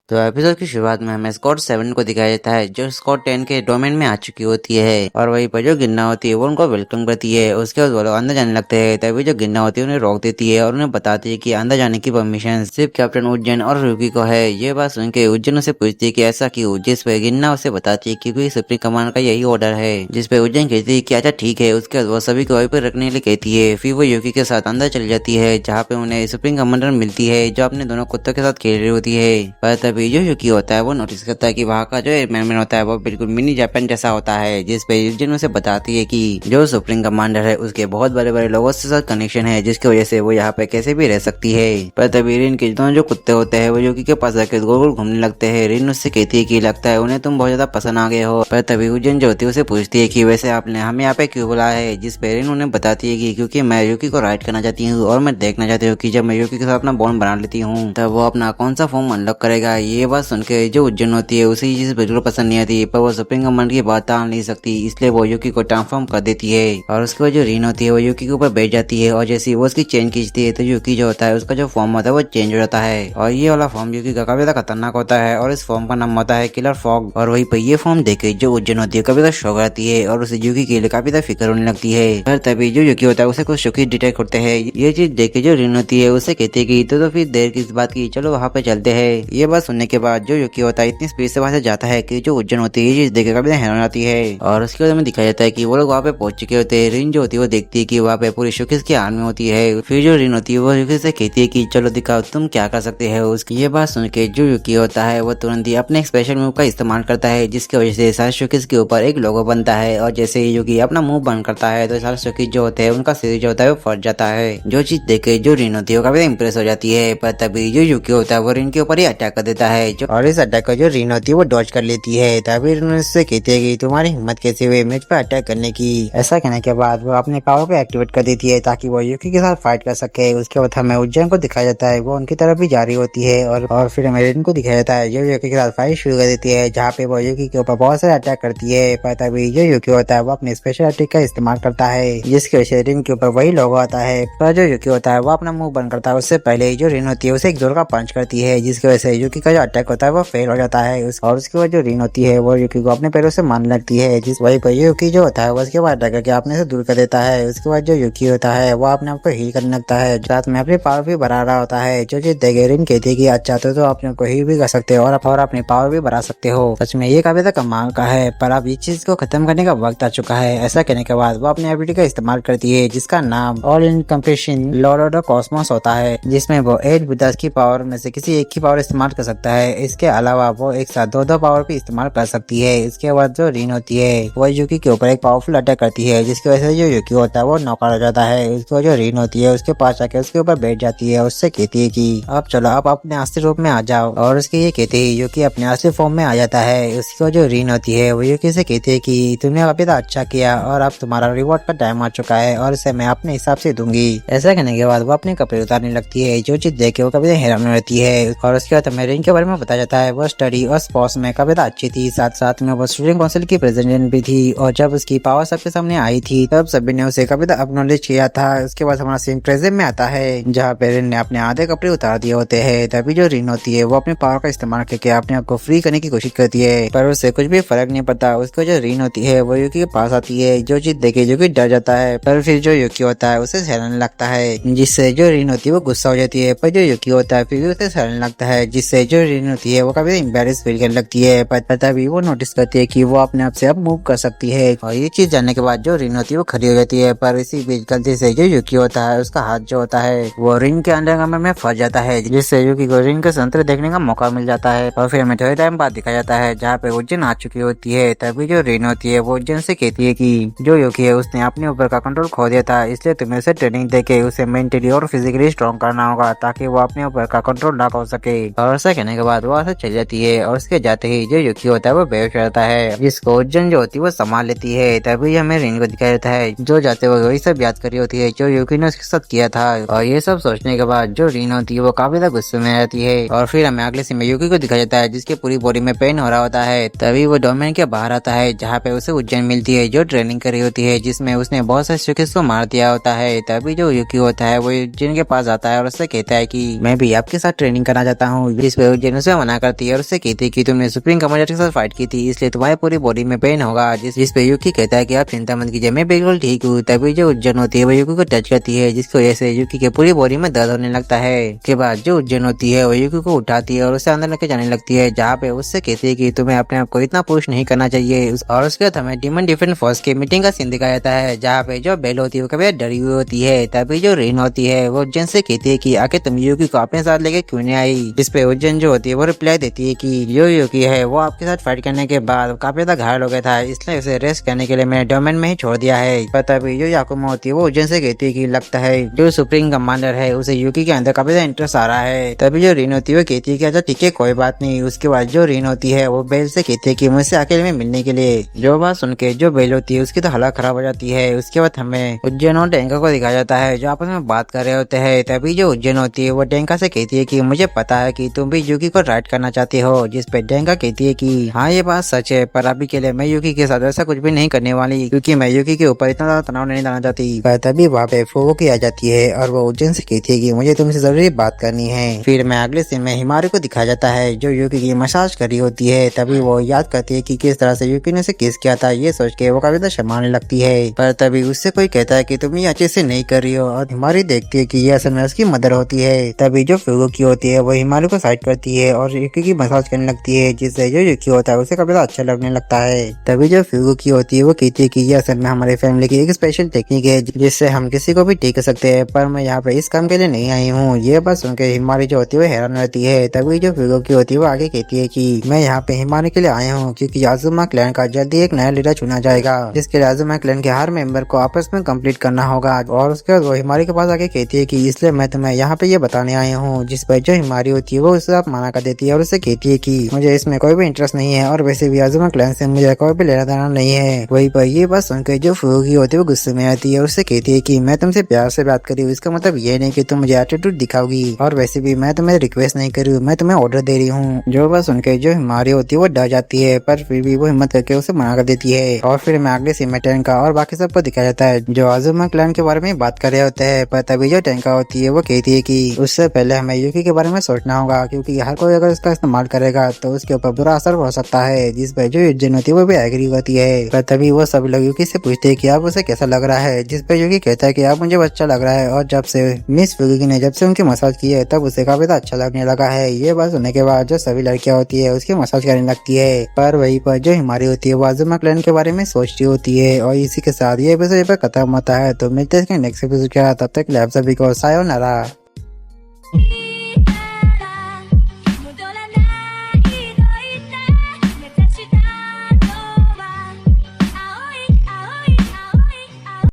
तो एपिसोड की शुरुआत में हमें स्कॉट 7 को दिखाया जाता है जो स्कॉट 10 के डोमेन में आ चुकी होती है और वहीं पर जो गिन्ना होती है वो उनको वेलकम करती है। उसके बाद वो लोग अंदर जाने लगते हैं, तभी जो गिन्ना होती है उन्हें रोक देती है और उन्हें बताती है कि अंदर जाने की परमिशन सिर्फ कैप्टन उज्जैन और रुकी को है। ये बात सुनकर उज्जैन उसे पूछती है कि ऐसा क्यों, जिस पे गिन्ना उसे बताती है क्योंकि सुप्रीम कमांड का यही ऑर्डर है। जिस पे उज्जैन कहती है कि अच्छा ठीक है। उसके बाद वो सभी को वहीं पर रखने के लिए कहती है। फिर वो यूकी के साथ अंदर चली जाती है जहाँ पे उन्हें सुप्रीम कमांडर मिलती है जो अपने दोनों कुत्तों के साथ खेल रही होती है। पर तभी जो यूकी होता है वो नोटिस करता है कि वहाँ का जो एनवायरनमेंट होता है वो बिल्कुल मिनी जापान जैसा होता है। जिस पे यूजिन उसे बताती है कि जो सुप्रीम कमांडर है उसके बहुत बड़े बड़े लोगों से साथ कनेक्शन है जिसकी वजह से वो यहाँ पे कैसे भी रह सकती है। पर तभी रिन के दोनों जो कुत्ते होते हैं वो यूकी के पास आकर गोल गोल घूमने लगते हैं। रिन उससे कहती है कि लगता है उन्हें तुम बहुत ज्यादा पसंद आ गए हो। पर तभी उज्जैन जो होती है उसे पूछती है कि वैसे आपने हमें यहाँ पे क्यों बुलाया है। जिस पे रिन उन्हें बताती है कि क्योंकि मैं यूकी को राइड करना चाहती हूँ और मैं देखना चाहती हूँ कि जब मैं यूकी के साथ अपना बॉन्ड बना लेती हूँ तब वो अपना कौन सा फॉर्म अनलॉक करेगा। ये बात सुनकर जो उज्जैन होती है उसे ये चीज बिल्कुल पसंद नहीं आती, पर वो सुप्रीम कमांड की बात टाल नहीं सकती, इसलिए वो यूकी को ट्रांसफॉर्म कर देती है। और उसके बाद जो रीन होती है वो यूकी के ऊपर बैठ जाती है और जैसे वो उसकी चेन खींचती है तो यूकी जो होता है उसका जो फॉर्म होता है वो चेंज हो जाता है। और ये वाला फॉर्म यूकी का काफी ज्यादा खतरनाक होता है और इस फॉर्म का नाम होता है किलर फॉग। और वही पे ये फॉर्म देखे जो उज्जैन होती है काफी ज्यादा शौक आती है और उसे यूकी के लिए काफी ज्यादा फिक्र होने लगती है। पर तभी जो यूकी होता है उसे कुछ शुकी डिटेक्ट करते हैं। ये चीज देख के जो रीन होती है उसे कहती है कि तो फिर देर किस बात की, चलो वहाँ पे चलते हैं। ये बात सुनने के बाद जो यूकी होता है इतनी स्पीड से वहाँ से जाता है कि जो उज्जैन होती है ये चीज देखे काफी हैरान आती है। और उसके बाद हमें दिखाया जाता है कि वो लोग वहाँ पे पहुंच चुके होते हैं। रिन जो होती है वो देखती है कि वहाँ पे पूरी शुकिस की आर्मी होती है। फिर जो रिन होती है वो युकी से कहती है कि चलो दिखाओ तुम क्या कर सकते हो। उसकी ये बात सुन के जो युकी होता है वो तुरंत ही अपने स्पेशल मूव का इस्तेमाल करता है जिसकी वजह से सारे शुकिस के ऊपर एक लोगो बनता है। और जैसे ही युकी अपना मुंह बंद करता है तो सारे शुकिस जो होते हैं उनका सिर जो होता है वो फट जाता है। जो चीज देखे जो रिन होती है वो काफी इम्प्रेस हो जाती है। पर तभी जो युकी होता है वो रिन के ऊपर ही अटैक कर देता है और इस अटैक को जो रिन होती है वो डॉज कर लेती है। तभी उससे कहती है कि तुम्हारी हिम्मत कैसे हुई मुझ पर अटैक करने की। ऐसा कहने के बाद वो अपने पावर को एक्टिवेट कर देती है ताकि वो यूकी के साथ फाइट कर सके। उसके बाद हमें उज्जैन को दिखाया जाता है वो उनकी तरफ भी जा रही होती है और फिर हमें रिन को दिखाया जाता है जो यूकी के साथ फाइट शुरू कर देती है जहाँ पे वो यूकी के ऊपर बहुत सारे अटैक करती है। पर तभी जो यूकी होता है वो अपने स्पेशल अटैक का इस्तेमाल करता है जिसकी वजह से रिन के ऊपर वही लोगो आता है। पर जो यूकी होता है वो अपना मुंह बंद करता है उससे पहले जो रिन होती है उसे एक जोर का पंच करती है जिसकी वजह से यूकी का जो अटैक होता है वो फेल हो जाता है। और उसके बाद जो रिन होती है वो यूकी को अपने पैरों से मारने लगती है जिस वही पर यूकी जो होता है वो उसके बाद अटैक करके अपने से दूर कर देता है। उसके बाद जो यूकी होता है वो अपने आप को हील करने लगता है, साथ में अपनी पावर भी बढ़ा रहा होता है। जो चीज देखे रिन कहती है कि अच्छा तो अपने को हील भी कर सकते हो और अपनी पावर भी बढ़ा सकते हो। सच में ये काफी कमाल का है, पर अब इस चीज को खत्म करने का वक्त आ चुका है। ऐसा कहने के बाद वो अपनी एबिलिटी का इस्तेमाल करती है जिसका नाम all encompassing lord of the cosmos होता है जिसमें वो 8 बुद्धास की पावर में से किसी एक की पावर इस्तेमाल कर सकता है। इसके अलावा वो एक साथ दो पावर भी इस्तेमाल कर सकती है। इसके बाद जो रिन होती है वो यूकी के ऊपर एक पावरफुल अटैक करती है जिसकी वजह से जो यूकी होता है वो नॉकआउट हो जाता है। उसको जो रिन होती है उसके पास आके उसके ऊपर बैठ जाती है, उससे कहती है कि अब चलो आप अपने असली रूप में आ जाओ। और उसके ये कहते ही यूकी अपने असली फॉर्म में आ जाता है। उसको जो रिन होती है वो यूकी से कहती है कि तुमने अभी तक अच्छा किया और अब तुम्हारा रिवॉर्ड का टाइम आ चुका है और इसे मैं अपने हिसाब से दूंगी। ऐसा कहने के बाद वो अपने कपड़े उतारने लगती है। जो चीज देख के वो कभी हैरान रहती है। और उसके बाद हमें रिन के बारे में बताया जाता है वो स्टडी और स्पोर्ट्स में काफी अच्छी थी, साथ साथ में वो स्टूडेंट काउंसिल की प्रेसिडेंट भी थी। और जब उसकी पावर सबके सामने आई थी तब सभी ने उसे काफी एक्नॉलेज किया था। उसके बाद हमारा सीन प्रेजेंट में आता है जहाँ पे रिन ने अपने आधे कपड़े उतार दिए होते हैं। तभी जो रिन होती है वो अपने पावर का इस्तेमाल करके अपने आप को फ्री करने की कोशिश करती है, पर उससे कुछ भी फर्क नहीं पड़ता। उसको जो रिन होती है वो यूकी के पास आती है। जो चीज देखे यूकी डर जाता है, पर फिर जो यूकी होता है उसे सहलाने लगता है जिससे जो रिन होती है वो गुस्सा हो जाती है। पर जो यूकी होता है फिर भी उसे सहलाने लगता है जिससे जो रिन होती है वो काफी एम्बेरेस फील करने लगती है। पर तभी वो नोटिस करती है कि वो अपने आप से अब मूव कर सकती है। और ये चीज जानने के बाद जो रिन होती है वो खड़ी हो जाती है, पर इसी बीच गलती से जो यूकी होता है उसका हाथ जो होता है वो रिन के अंडरगार्मेंट में फंस जाता है जिससे यूकी को रिन के संतरे देखने का मौका मिल जाता है। और फिर हमें थोड़े टाइम बाद दिखाया जाता है जहाँ पे उज्जैन आ चुकी होती है। तभी जो रिन होती है वो उज्जैन से कहती है कि जो यूकी है उसने अपने ऊपर का कंट्रोल खो दिया था, इसलिए तुम्हें उसे ट्रेनिंग देके उसे मेंटली और फिजिकली स्ट्रॉन्ग करना होगा ताकि वो अपने ऊपर का कंट्रोल ना खो सके। और ऐसा कहने के बाद वो ऐसा चल जाती है और उसके जाते ही जो यूकी होता है वो बेहोश हो जाता है जिसको उज्जैन जो होती है वो संभाल लेती है। तभी हमें रिन को दिखाया जाता है जो जाते हुए वही सब याद कर रही होती है जो यूकी ने उसके साथ किया था। और ये सब सोचने के बाद जो रिन होती है वो काफी ज्यादा गुस्से में रहती है। और फिर हमें अगले सीन में यूकी को दिखाया जाता है जिसके पूरी बॉडी में पेन हो रहा होता है। तभी वो डोमेन के बाहर आता है जहाँ पे उसे उज्जैन मिलती है जो ट्रेनिंग कर रही होती है जिसमें उसने बहुत सारे शुकिस को मार दिया होता है। तभी जो यूकी होता है वो उज्जैन के पास आता है और उससे कहता है कि मैं भी आपके साथ ट्रेनिंग करना चाहता हूँ। जिस पे उज्जैन उसे मना करती है और उससे कहती है कि तुमने सुप्रीम कमांडर के साथ फाइट की थी, इसलिए तुम्हारी पूरी बॉडी में पेन होगा। जिस पे यूकी कहता है कि आप चिंता मत कीजिए, मैं बिल्कुल ठीक हूँ। तभी जो उज्जैन होती है वो यूकी को टच करती है, जिसकी वजह से यूकी के पूरी बॉडी में दर्द होने लगता है। के बाद जो उज्जैन होती है वो यूकी को उठाती है और उसे अंदर लेके जाने लगती है, जहाँ पे उससे कहती है कि तुम्हें अपने आप को इतना पुश नहीं करना चाहिए। और उसके बाद हमें डीमन डिफेंस फोर्स की मीटिंग का सीन दिखाया जाता है, जहाँ पे जो बेल होती है वो कभी डरी हुई होती है। तभी जो रेन होती है वो उज्जैन से कहती है कि आखिर तुम यूकी को अपने साथ लेके क्यों नहीं आई। जिस पे उज्जैन जो होती है वो रिप्लाई देती है कि जो यूकी है वो आपके साथ फाइट करने के बाद काफी ज्यादा घायल हो गया था, इसलिए उसे रेस्ट करने के लिए मैंने डोमेन में ही छोड़ दिया है। पर तभी जो याकुमा होती है वो उज्जैन से कहती है कि लगता है जो सुप्रीम कमांडर है उसे यूकी के अंदर काफी ज्यादा इंटरेस्ट आ रहा है। तभी जो रीन होती है वो कहती है कि अच्छा ठीक है कोई बात नहीं। उसके बाद जो रीन होती है वो बेल से कहती है कि मुझसे अकेले में मिलने के लिए। जो बात सुन के जो बेल होती है उसकी तो हालत खराब हो जाती है। उसके बाद हमें उज्जैन और डेंका को दिखाया जाता है जो आपस में बात कर रहे होते हैं। तभी जो उज्जैन होती है वो डेंका से कहती है कि मुझे पता है कि तुम भी यूकी को राइट करना चाहती हो। जिस पे डेंका कहती है कि हाँ ये बात सच है, पर अभी के लिए मैं यूकी के साथ ऐसा कुछ भी नहीं करने वाली, क्योंकि मैं यूकी के ऊपर इतना ज्यादा तनाव नहीं डालना चाहती। पर तभी वहाँ पे फुवोकी आ जाती है और वो उज्जैन से कहती है कि मुझे तुमसे जरूरी बात करनी है। फिर मैं अगले सीन में हिमारू को दिखाया जाता है जो यूकी की मसाज करी होती है। तभी वो याद करती है कि किस तरह से यूकी ने उसे किस किया था, ये सोच के वो काफी ज्यादा शर्माने लगती है। पर तभी उससे कोई कहता है कि तुम ये अच्छे से नहीं कर रही हो, और हिमारू देखती है कि ये असल में उसकी मदर होती है। तभी जो फुवोकी होती है वो हिमारू को साइड करती है और यूकी की मसाज करने लगती है, जिससे जो यूकी होता है उसे काफी ज्यादा अच्छा लगने लगता है। तभी जो फुवोकी होती है वो कहती है कि ये असल में हमारे फैमिली की एक स्पेशल टेक्निक है जिससे हम किसी को भी ठीक कर सकते हैं, पर मैं यहाँ पे इस काम के लिए नहीं आई हूँ। ये बात सुनकर हिमारी जो होती है वो हैरान रहती है। तभी जो फुवोकी होती है वो आगे कहती है कि मैं यहाँ पे हिमारी के लिए आया हूँ क्योंकि आजुमा क्लैन का जल्दी एक नया लीडर चुना जाएगा, जिसके लिए आजुमा क्लैन के हर मेंबर को आपस में कंप्लीट करना होगा। और उसके बाद वो हिमारी के पास आके कहती है कि इसलिए मैं तुम्हें यहाँ पे ये बताने आया हूँ। जिस पर जो हिमारी होती है वो उससे आप मना कर देती है और उससे कहती है कि मुझे इसमें कोई भी इंटरेस्ट नहीं है और वैसे भी आजुमा क्लैन से मुझे कोई भी लेना देना नहीं है। वही पर ये बात सुनकर जो फुवोकी होती है वो गुस्से में आती है और उससे कहती है कि मैं तुमसे प्यार से बात करी हूँ, इसका मतलब ये नहीं कि तुम मुझे एटीट्यूड दिखाओगी, और वैसे भी मैं तुम्हें रिक्वेस्ट नहीं करी हूँ, मैं तुम्हें ऑर्डर दे रही हूँ। जो बात सुनकर जो हिमारी होती है वो डर जाती है, पर फिर भी वो हिम्मत करके उसे मना कर देती है। और फिर मैं अगले सीन में टेंका और बाकी सबको दिखाया जाता है जो आजुमा क्लैन के बारे में बात कर रहे होते हैं। पर तभी जो टेंका होती है वो कहती है कि उससे पहले हमें यूकी के बारे में सोचना होगा, क्योंकि हर कोई अगर इसका इस्तेमाल करेगा तो उसके ऊपर बुरा असर हो सकता है। जिस पर जो युजन होती है वो भी एग्री होती है। पर तभी वो सब लोग यूकी से पूछते हैं कि आप उसे कैसा लग रहा है, जिस पर यूकी कहता है कि आप मुझे अच्छा लग रहा है, और जब से मिस फुवोकी ने जब से उनकी मसाज की है तब उसे काफी अच्छा लगने लगा है। ये बात सुनने के बाद जो सभी लड़कियां होती है उसकी मसाज करने लगती है। पर वहीं पर जो हिमारी होती है वो आजुमा क्लैन के बारे में सोचती होती है। और इसी के साथ ये एपिसोड खत्म होता है। तो मिलते हैं नेक्स्ट एपिसोड के साथ, तब तक सभी को सायोनारा।